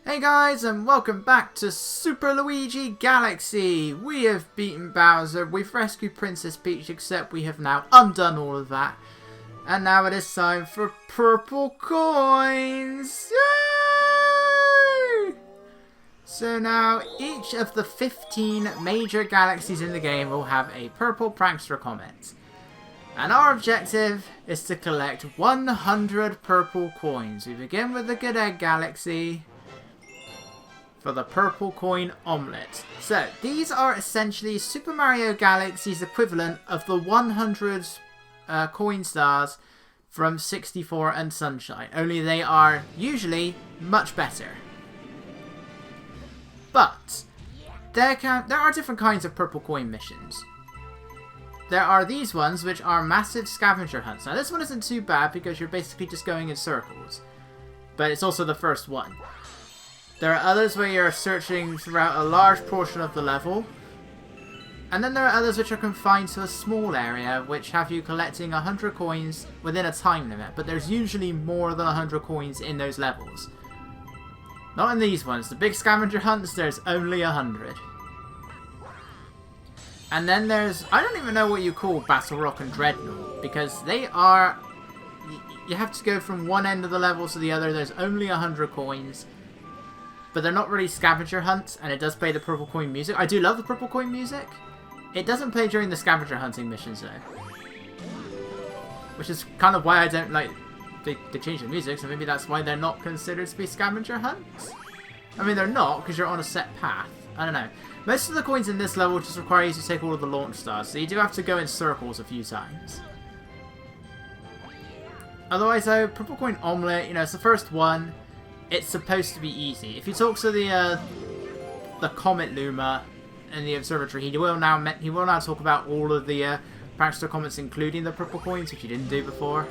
Hey guys, and welcome back to Super Luigi Galaxy! We have beaten Bowser, we've rescued Princess Peach, except we have now undone all of that. And now it is time for purple coins! Yay! So now, each of the 15 major galaxies in the game will have a purple prankster comet. And our objective is to collect 100 purple coins. We begin with the Good Egg Galaxy for the purple coin omelette. So, these are essentially Super Mario Galaxy's equivalent of the 100 coin stars from 64 and Sunshine. Only they are usually much better. But, there are different kinds of purple coin missions. There are these ones, which are massive scavenger hunts. Now, this one isn't too bad because you're basically just going in circles. But it's also the first one. There are others where you're searching throughout a large portion of the level. And then there are others which are confined to a small area, which have you collecting 100 coins within a time limit. But there's usually more than 100 coins in those levels. Not in these ones. The big scavenger hunts, there's only 100. And then there's, I don't even know what you call Battle Rock and Dreadnought, because they are, you have to go from one end of the level to the other. There's only 100 coins. But they're not really scavenger hunts, and it does play the purple coin music. I do love the purple coin music. It doesn't play during the scavenger hunting missions though. Which is kind of why I don't like, they change the music, so maybe that's why they're not considered to be scavenger hunts. I mean, they're not, because you're on a set path. I don't know. Most of the coins in this level just require you to take all of the launch stars, so you do have to go in circles a few times. Otherwise though, purple coin omelette, you know, it's the first one. It's supposed to be easy. If you talk to the Comet Luma in the observatory, he will now talk about all of the prankster comets, including the purple coins, which you didn't do before.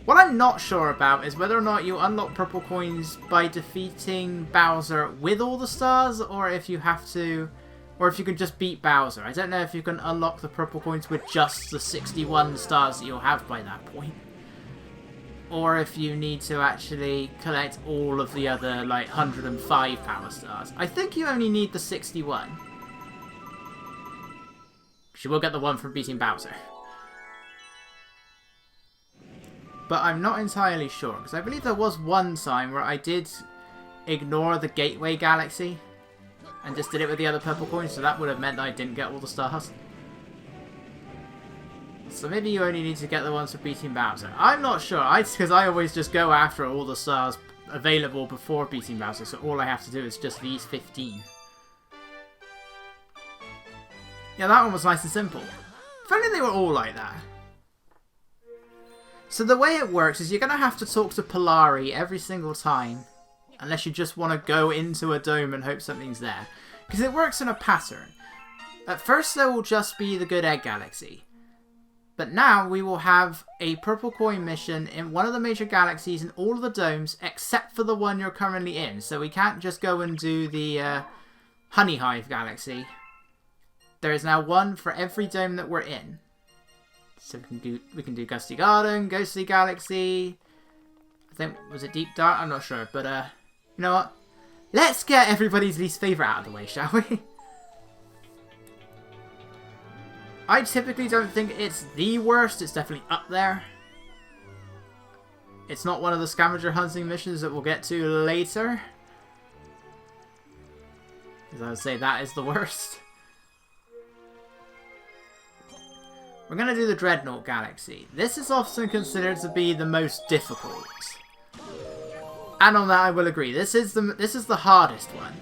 What I'm not sure about is whether or not you unlock purple coins by defeating Bowser with all the stars, or if you have to, or if you can just beat Bowser. I don't know if you can unlock the purple coins with just the 61 stars that you'll have by that point. Or if you need to actually collect all of the other, like, 105 power stars. I think you only need the 61. You will get the one from beating Bowser. But I'm not entirely sure, because I believe there was one time where I did ignore the Gateway Galaxy and just did it with the other purple coins, so that would have meant that I didn't get all the stars. So maybe you only need to get the ones for beating Bowser. I'm not sure, because I always just go after all the stars available before beating Bowser, so all I have to do is just these 15. Yeah, that one was nice and simple. If only they were all like that. So the way it works is you're going to have to talk to Polari every single time, unless you just want to go into a dome and hope something's there. Because it works in a pattern. At first there will just be the Good Egg Galaxy. But now we will have a purple coin mission in one of the major galaxies in all of the domes except for the one you're currently in. So we can't just go and do the Honey Hive Galaxy. There is now one for every dome that we're in. So we can do Gusty Garden, Ghostly Galaxy. I think, was it Deep Dark? I'm not sure. But you know what? Let's get everybody's least favourite out of the way, shall we? I typically don't think it's the worst, it's definitely up there. It's not one of the scavenger hunting missions that we'll get to later. Because I would say that is the worst. We're going to do the Dreadnought Galaxy. This is often considered to be the most difficult. And on that I will agree, this is the hardest one.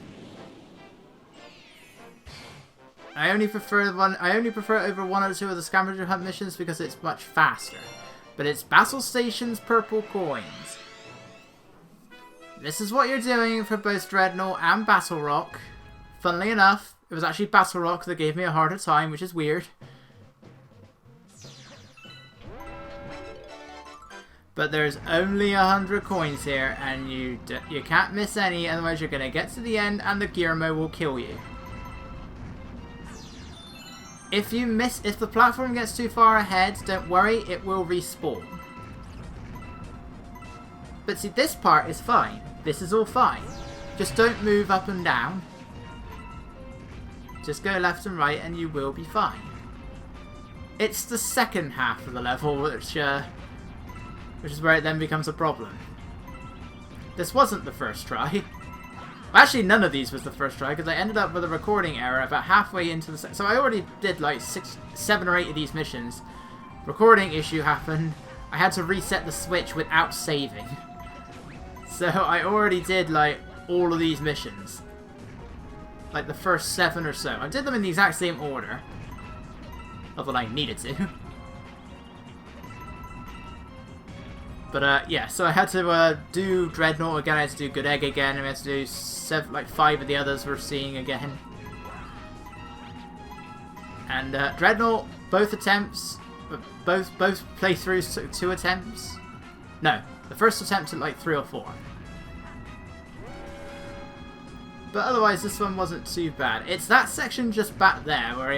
I only prefer it over one or two of the scavenger hunt missions because it's much faster. But it's Battle Station's purple coins. This is what you're doing for both Dreadnought and Battle Rock. Funnily enough, it was actually Battle Rock that gave me a harder time, which is weird. But there's only 100 coins here, and you can't miss any, otherwise you're going to get to the end and the Gizmo will kill you. If the platform gets too far ahead, don't worry, it will respawn. But see, this part is fine. This is all fine. Just don't move up and down. Just go left and right and you will be fine. It's the second half of the level which is where it then becomes a problem. This wasn't the first try. Actually, none of these was the first try because I ended up with a recording error about halfway into the... So I already did like 7 or 8 of these missions. Recording issue happened. I had to reset the switch without saving. So I already did like all of these missions. Like the first 7 or so. I did them in the exact same order. Although I needed to. But yeah, so I had to do Dreadnought again, I had to do Good Egg again, and I had to do 5 of the others we're seeing again. And Dreadnought, both attempts, both playthroughs took 2 attempts. No, the first attempt took like 3 or 4. But otherwise this one wasn't too bad. It's that section just back there where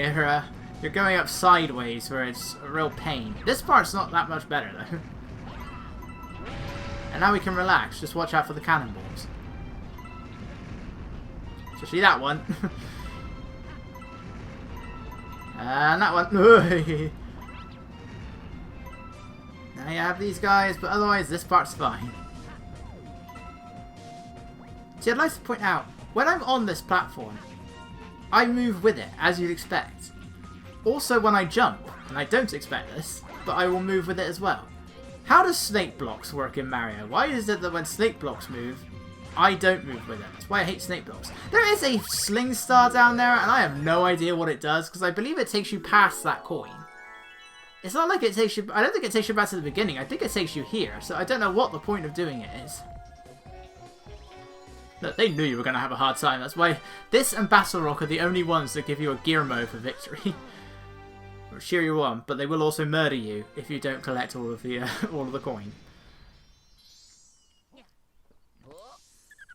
you're going up sideways where it's a real pain. This part's not that much better though. And now we can relax. Just watch out for the cannonballs. Especially that one. And that one. Now you have these guys, but otherwise this part's fine. See, I'd like to point out, when I'm on this platform, I move with it, as you'd expect. Also when I jump, and I don't expect this, but I will move with it as well. How does snake blocks work in Mario? Why is it that when snake blocks move, I don't move with it? That's why I hate snake blocks. There is a sling star down there, and I have no idea what it does, because I believe it takes you past that coin. It's not like it takes you... I don't think it takes you back to the beginning. I think it takes you here, so I don't know what the point of doing it is. Look, they knew you were going to have a hard time. That's why this and Battle Rock are the only ones that give you a gear mode for victory. Or cheer you on, but they will also murder you if you don't collect all of the coin.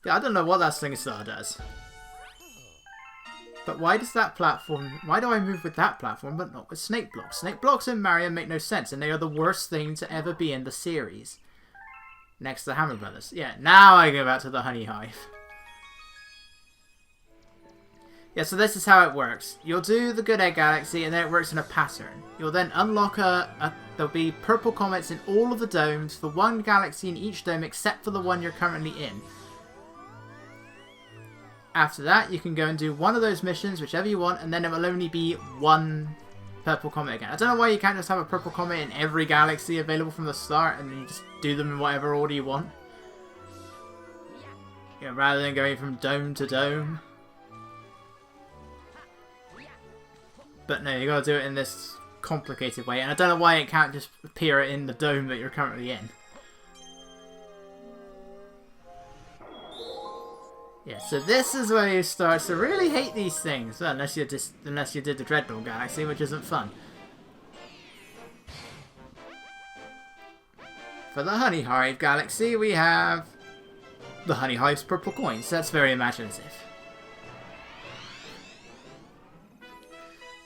Yeah, I don't know what that sling star does. But why does that platform... Why do I move with that platform but not with snake blocks? Snake blocks in Mario make no sense, and they are the worst thing to ever be in the series. Next to Hammer Brothers. Yeah, now I go back to the Honey Hive. Yeah, so this is how it works. You'll do the Good Egg Galaxy, and then it works in a pattern. You'll then unlock there'll be purple comets in all of the domes, for one galaxy in each dome except for the one you're currently in. After that, you can go and do one of those missions, whichever you want, and then it will only be one purple comet again. I don't know why you can't just have a purple comet in every galaxy available from the start, and then you just do them in whatever order you want. You know, rather than going from dome to dome. But no, you gotta do it in this complicated way, and I don't know why it can't just appear in the dome that you're currently in. Yeah, so this is where you start to really hate these things. Well, unless you did the Dreadnought Galaxy, which isn't fun. For the Honey Hive Galaxy, we have the Honey Hive's purple coins. That's very imaginative.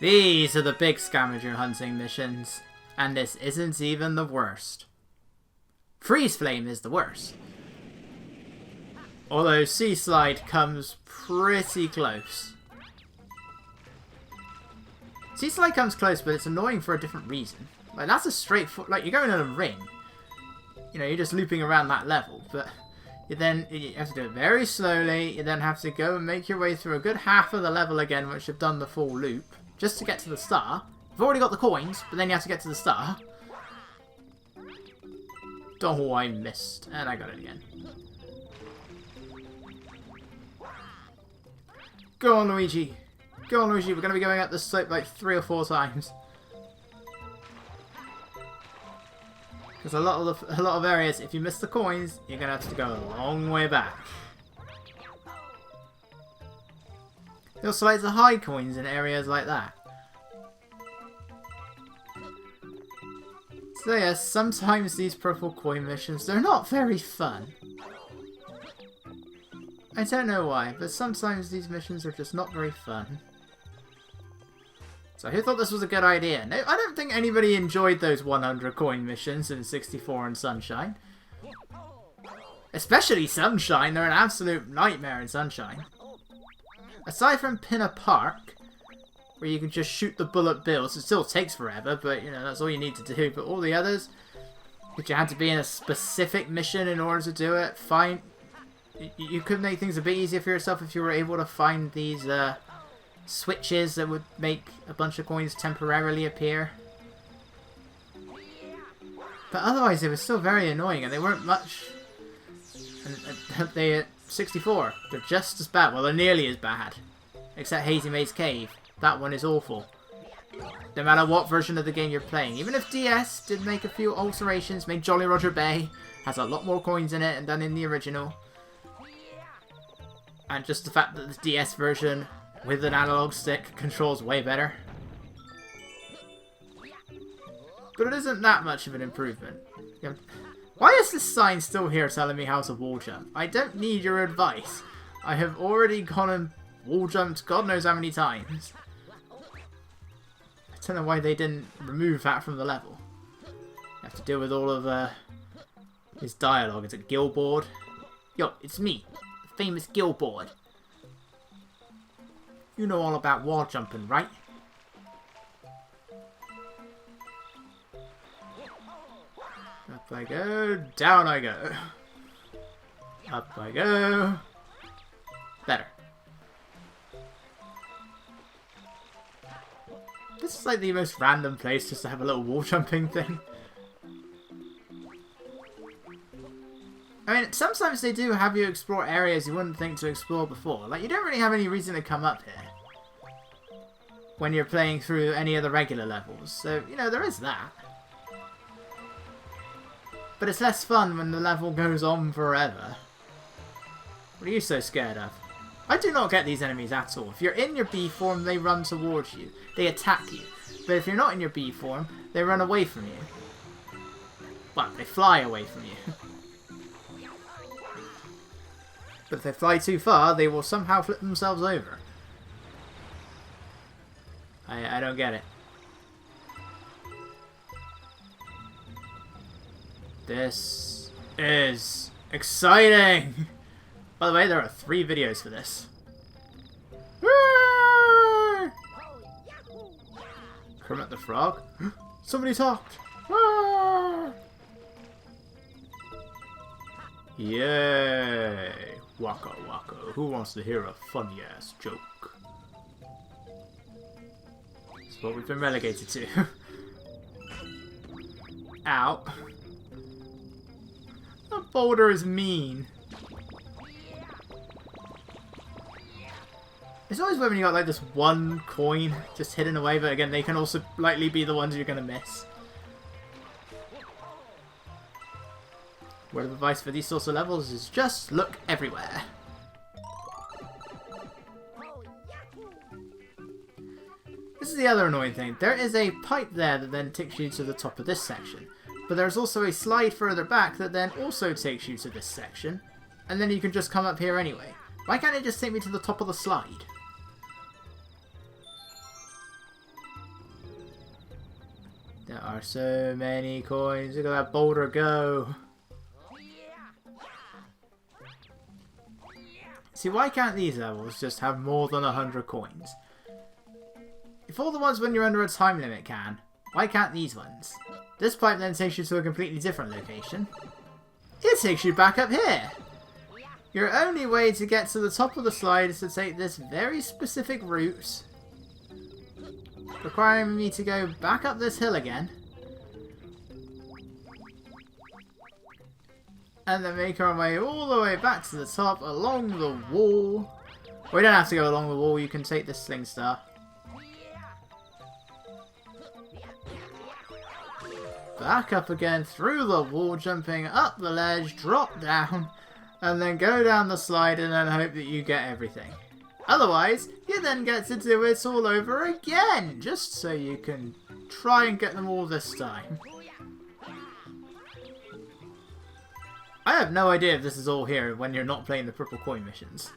These are the big scavenger hunting missions, and this isn't even the worst. Freeze Flame is the worst. Although Sea Slide comes pretty close. Sea Slide comes close, but it's annoying for a different reason. Like, that's a straightforward... Like, you're going in a ring. You know, you're just looping around that level, but... You have to do it very slowly. You then have to go and make your way through a good half of the level again, once you've done the full loop. Just to get to the star. You've already got the coins, but then you have to get to the star. Oh, I missed. And I got it again. Go on, Luigi. Go on, Luigi. We're going to be going up this slope like 3 or 4 times. Because a lot of areas, if you miss the coins, you're going to have to go a long way back. You also like to hide coins in areas like that. So yes, sometimes these purple coin missions, they're not very fun. I don't know why, but sometimes these missions are just not very fun. So who thought this was a good idea? No, I don't think anybody enjoyed those 100 coin missions in 64 and Sunshine. Especially Sunshine, they're an absolute nightmare in Sunshine. Aside from Pinner Park, where you can just shoot the bullet bills, it still takes forever, but you know, that's all you need to do. But all the others, if you had to be in a specific mission in order to do it, fine. You could make things a bit easier for yourself if you were able to find these switches that would make a bunch of coins temporarily appear. But otherwise, it was still very annoying, and they weren't much. And they at 64, they're just as bad. Well, they're nearly as bad, except Hazy Maze Cave. That one is awful. No matter what version of the game you're playing. Even if DS did make a few alterations, made Jolly Roger Bay, has a lot more coins in it than in the original. And just the fact that the DS version with an analog stick controls way better. But it isn't that much of an improvement. Why is this sign still here telling me how to wall jump? I don't need your advice. I have already gone and wall jumped God knows how many times. I don't know why they didn't remove that from the level. You have to deal with all of his dialogue. It's a Gilboard. Yo, it's me, the famous Gilboard. You know all about wall jumping, right? Up I go, down I go. Up I go. Better. This is like the most random place just to have a little wall jumping thing. I mean, sometimes they do have you explore areas you wouldn't think to explore before. Like, you don't really have any reason to come up here when you're playing through any of the regular levels. So, you know, there is that. But it's less fun when the level goes on forever. What are you so scared of? I do not get these enemies at all. If you're in your B form, they run towards you. They attack you. But if you're not in your B form, they run away from you. Well, they fly away from you. But if they fly too far, they will somehow flip themselves over. I don't get it. This is exciting! By the way, there are 3 videos for this. Kermit the Frog? Somebody talked! Yay! Waka waka. Who wants to hear a funny ass joke? That's what we've been relegated to. Ow. That boulder is mean. It's always weird when you got like this one coin just hidden away, but again, they can also likely be the ones you're gonna miss. Word of advice for these sorts of levels is just look everywhere. This is the other annoying thing. There is a pipe there that then takes you to the top of this section. But there's also a slide further back that then also takes you to this section. And then you can just come up here anyway. Why can't it just take me to the top of the slide? There are so many coins. Look at that boulder go. See, why can't these levels just have more than 100 coins? If all the ones when you're under a time limit can, why can't these ones? This pipe then takes you to a completely different location. It takes you back up here! Your only way to get to the top of the slide is to take this very specific route, requiring me to go back up this hill again, and then make our way all the way back to the top along the wall. We don't have to go along the wall, you can take this sling star. Back up again through the wall, jumping up the ledge, drop down, and then go down the slide and then hope that you get everything. Otherwise, you then get to do it all over again, just so you can try and get them all this time. I have no idea if this is all here when you're not playing the purple coin missions.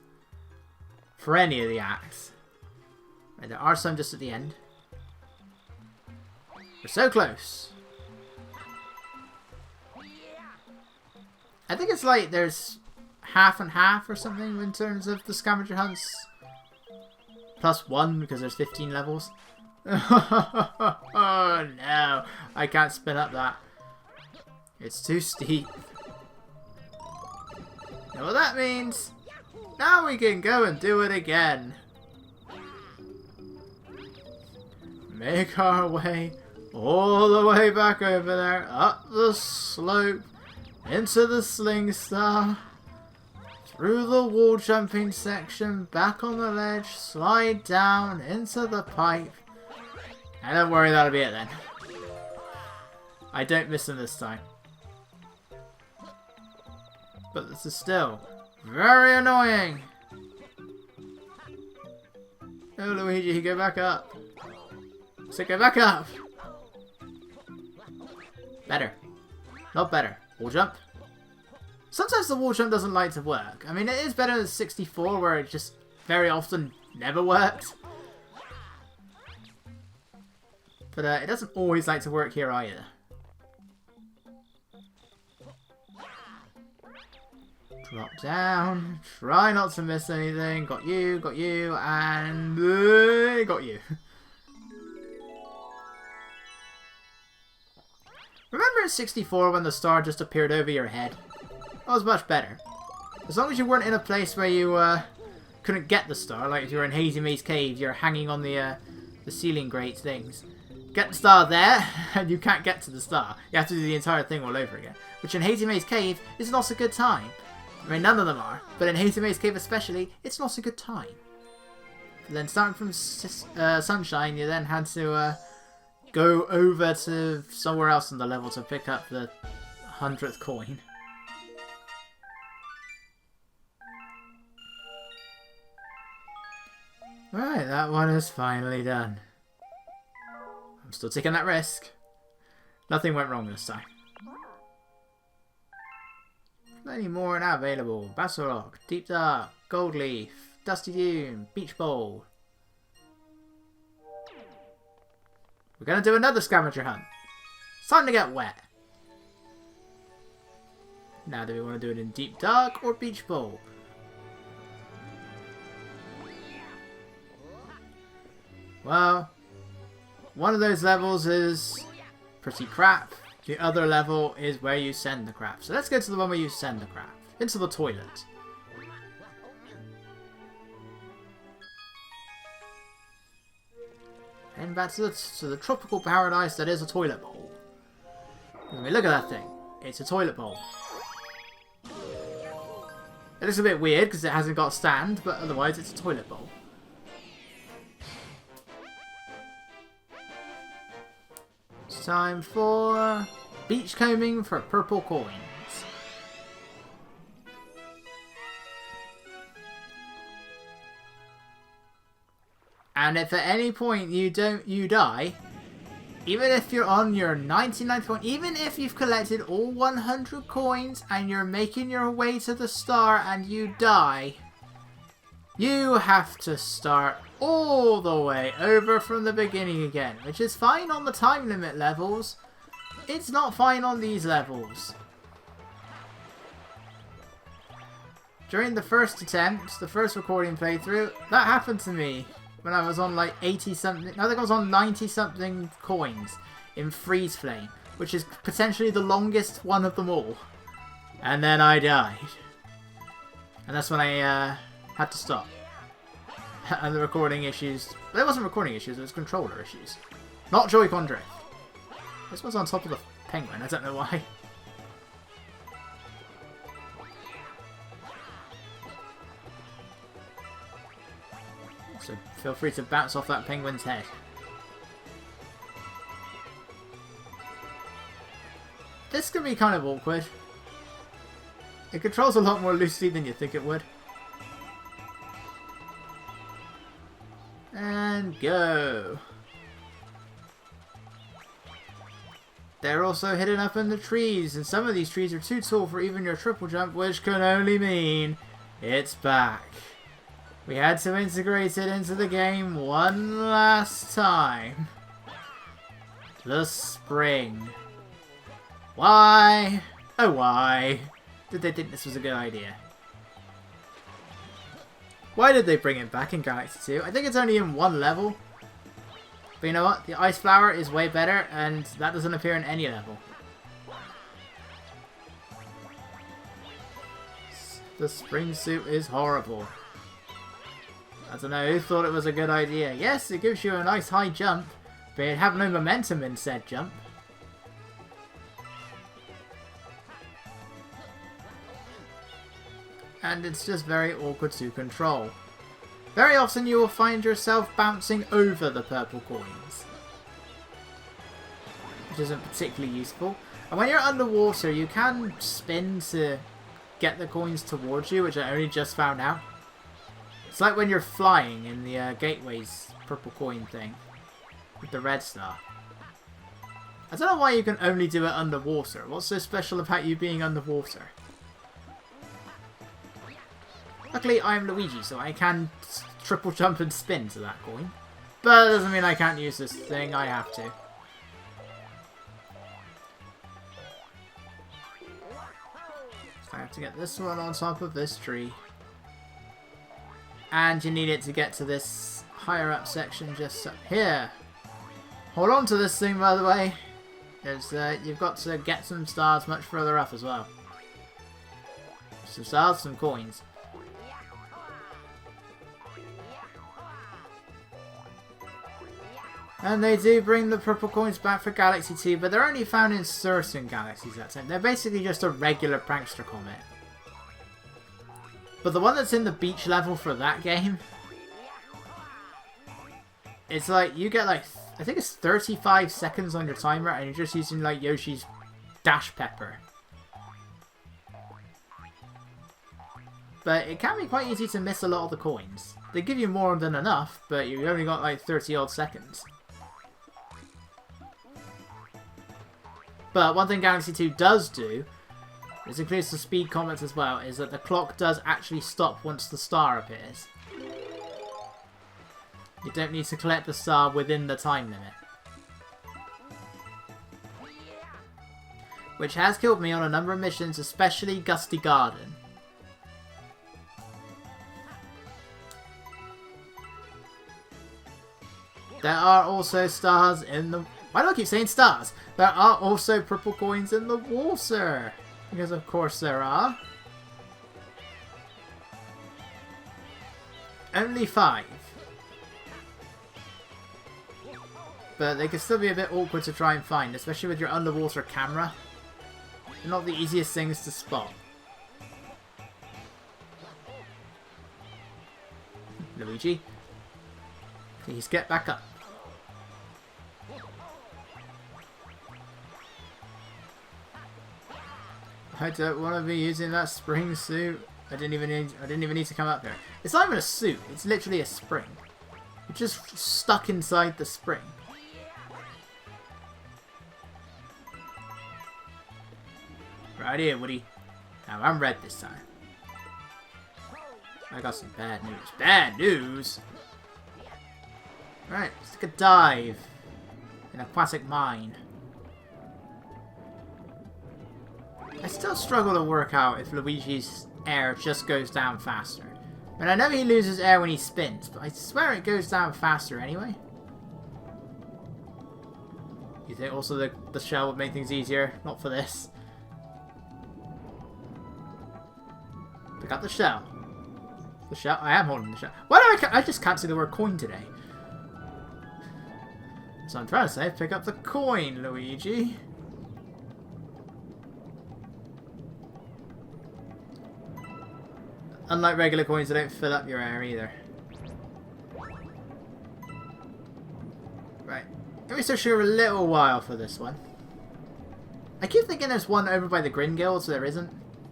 For any of the acts. Right, there are some just at the end. We're so close. I think it's like there's half and half or something in terms of the scavenger hunts. +1 because there's 15 levels. Oh no, I can't spin up that. It's too steep. You know what that means? Now we can go and do it again. Make our way all the way back over there, up the slope, into the sling star, through the wall jumping section, back on the ledge, slide down into the pipe. And don't worry, that'll be it then. I don't miss them this time. But this is still very annoying. Oh, Luigi, go back up. So go back up. Better. Not better. Wall jump. Sometimes the wall jump doesn't like to work. I mean, it is better than 64 where it just very often never worked. But it doesn't always like to work here either. Drop down. Try not to miss anything. Got you, and got you. Remember in 64 when the star just appeared over your head? That was much better. As long as you weren't in a place where you couldn't get the star, like if you were in Hazy Maze Cave, you're hanging on the ceiling grate things. Get the star there, and you can't get to the star. You have to do the entire thing all over again. Which in Hazy Maze Cave is not a good time. I mean, none of them are, but in Hazy Maze Cave especially, it's not a good time. And then starting from Sunshine, you then had to go over to somewhere else on the level to pick up the 100th coin. Right, that one is finally done. I'm still taking that risk. Nothing went wrong this time. Plenty more now available. Basalt Rock, Deep Dark, Gold Leaf, Dusty Dune, Beach Bowl. We're going to do another scavenger hunt. It's time to get wet. Now, do we want to do it in Deep Dark or Beach Bowl? Well, one of those levels is pretty crap. The other level is where you send the crap. So let's go to the one where you send the crap. Into the toilet. And back to the tropical paradise that is a toilet bowl. I mean, look at that thing. It's a toilet bowl. It looks a bit weird because it hasn't got a stand, but otherwise it's a toilet bowl. It's time for beachcombing for purple coins. And if at any point you die, even if you're on your 99th coin, even if you've collected all 100 coins and you're making your way to the star and you die, you have to start all the way over from the beginning again, which is fine on the time limit levels. It's not fine on these levels. During the first attempt, the first recording playthrough, that happened to me when I was on like 80 something, I think I was on 90 something coins in Freeze Flame, which is potentially the longest one of them all. And then I died. And that's when I had to stop. And the recording issues, but it wasn't recording issues, it was controller issues. Not Joy-Con drift. This one's on top of the penguin, I don't know why. So feel free to bounce off that penguin's head. This can be kind of awkward. It controls a lot more loosely than you think it would. And go. They're also hidden up in the trees, and some of these trees are too tall for even your triple jump, which can only mean it's back. We had to integrate it into the game one last time. The spring. Why? Oh why? did they think this was a good idea? Why did they bring it back in Galaxy 2? I think it's only in one level. But you know what? The Ice Flower is way better, and that doesn't appear in any level. The spring suit is horrible. I don't know who thought it was a good idea. Yes, it gives you a nice high jump, but you have no momentum in said jump. And it's just very awkward to control. Very often you will find yourself bouncing over the purple coins, which isn't particularly useful. And when you're underwater, you can spin to get the coins towards you, which I only just found out. It's like when you're flying in the Gateway's purple coin thing with the red star. I don't know why you can only do it underwater. What's so special about you being underwater? Luckily, I'm Luigi, so I can triple jump and spin to that coin. But that doesn't mean I can't use this thing. I have to. So I have to get this one on top of this tree. And you need it to get to this higher up section just up here. Hold on to this thing, by the way. Because you've got to get some stars much further up as well. Some stars, some coins. And they do bring the purple coins back for Galaxy 2, but they're only found in certain galaxies that time. They're basically just a regular prankster comet. But the one that's in the beach level for that game, it's like, you get like, I think it's 35 seconds on your timer, and you're just using like Yoshi's Dash Pepper. But it can be quite easy to miss a lot of the coins. They give you more than enough, but you've only got like 30 odd seconds. But one thing Galaxy 2 does do, this includes the speed comets as well, is that the clock does actually stop once the star appears. You don't need to collect the star within the time limit. Which has killed me on a number of missions, especially Gusty Garden. There are also stars in the... Why do I keep saying stars? There are also purple coins in the water. Because of course there are. Only 5. But they can still be a bit awkward to try and find, especially with your underwater camera. They're not the easiest things to spot. Luigi, please get back up. I don't want to be using that spring suit. I didn't even need to come up here. It's not even a suit. It's literally a spring. You're just stuck inside the spring. Right here, Woody. Now I'm red this time. I got some bad news. Bad news? Right, let's take a dive in aquatic mine. I still struggle to work out if Luigi's air just goes down faster. I mean, I know he loses air when he spins, but I swear it goes down faster anyway. You think also the shell would make things easier? Not for this. Pick up the shell. The shell? I am holding the shell. Why do I just can't see the word coin today. So I'm trying to say, pick up the coin, Luigi. Unlike regular coins, they don't fill up your air either. Right. Let me search here a little while for this one. I keep thinking there's one over by the Grin Guild, so there isn't.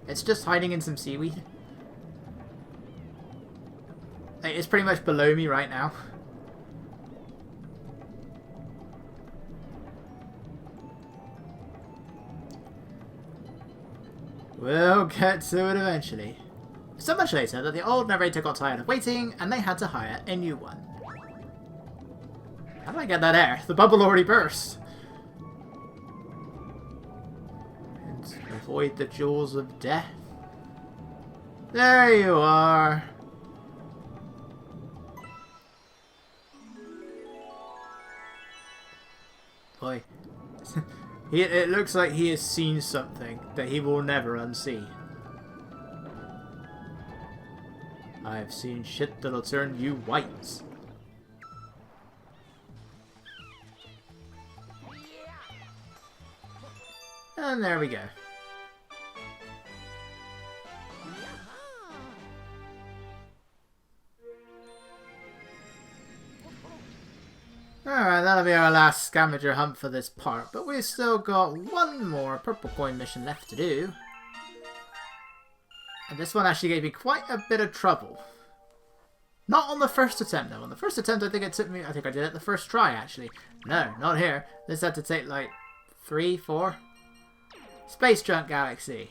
It's just hiding in some seaweed. It's pretty much below me right now. We'll get to it eventually. So much later that the old narrator got tired of waiting and they had to hire a new one. How did I get that air? The bubble already burst. And avoid the jaws of death. There you are. Boy. It looks like he has seen something that he will never unsee. I have seen shit that'll turn you white. And there we go. Alright, that'll be our last scavenger hunt for this part, but we've still got one more purple coin mission left to do. And this one actually gave me quite a bit of trouble. Not on the first attempt though. On the first attempt I think it took me, I think I did it the first try actually. No, not here. This had to take like 3, 4. Space Junk Galaxy.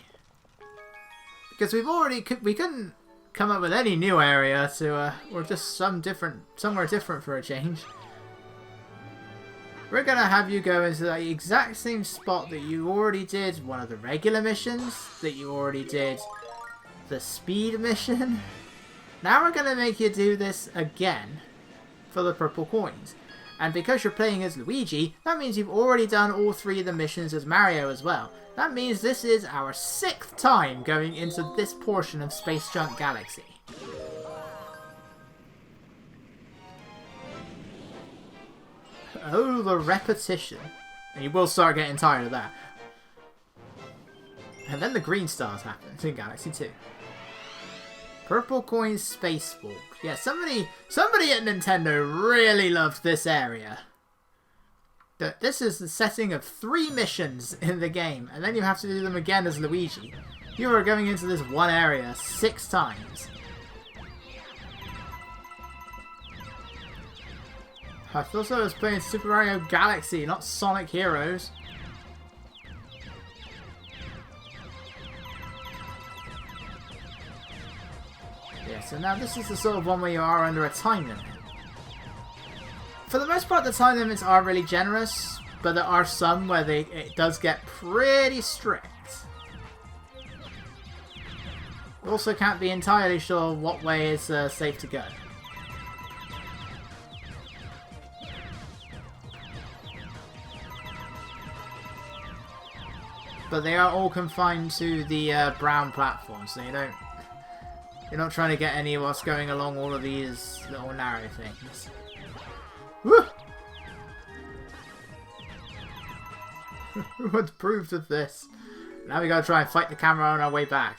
Because we couldn't come up with any new area to, or just somewhere different for a change. We're going to have you go into the exact same spot that you already did one of the regular missions, that you already did the speed mission. Now we're going to make you do this again for the purple coins. And because you're playing as Luigi, that means you've already done all 3 of the missions as Mario as well. That means this is our 6th time going into this portion of Space Junk Galaxy. Oh, the repetition. And you will start getting tired of that. And then the green stars happen in Galaxy 2. Purple Coin Spacewalk. Yeah, somebody at Nintendo really loved this area. This is the setting of 3 missions in the game, and then you have to do them again as Luigi. You are going into this one area 6 times. I thought I was playing Super Mario Galaxy, not Sonic Heroes. Yeah, so now this is the sort of one where you are under a time limit. For the most part, the time limits are really generous, but there are some where it does get pretty strict. You also can't be entirely sure what way is safe to go. But they are all confined to the brown platform, so you're not trying to get any of what's going along all of these little narrow things. Woo! Who approved of this? Now we gotta try and fight the camera on our way back.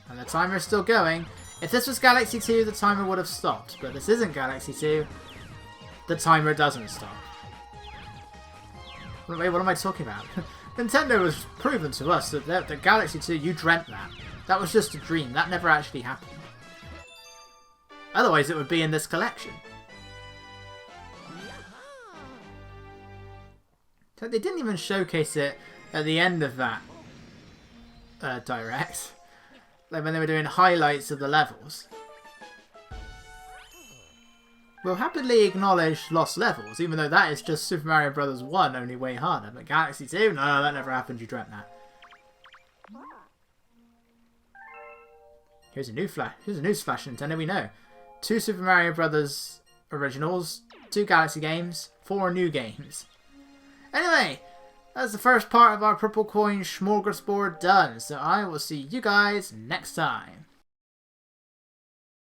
And the timer is still going. If this was Galaxy 2, the timer would have stopped. But this isn't Galaxy 2. The timer doesn't stop. Wait, what am I talking about? Nintendo has proven to us that the Galaxy 2, you dreamt that. That was just a dream. That never actually happened. Otherwise, it would be in this collection. So they didn't even showcase it at the end of that direct. Like when they were doing highlights of the levels. We'll happily acknowledge lost levels, even though that is just Super Mario Bros. 1, only way harder. But Galaxy 2? No, that never happened, you dreamt that. Here's a news flash, Nintendo, we know. 2 Super Mario Bros. Originals, 2 Galaxy games, 4 new games. Anyway, that's the first part of our Purple Coin Smorgasbord done, so I will see you guys next time.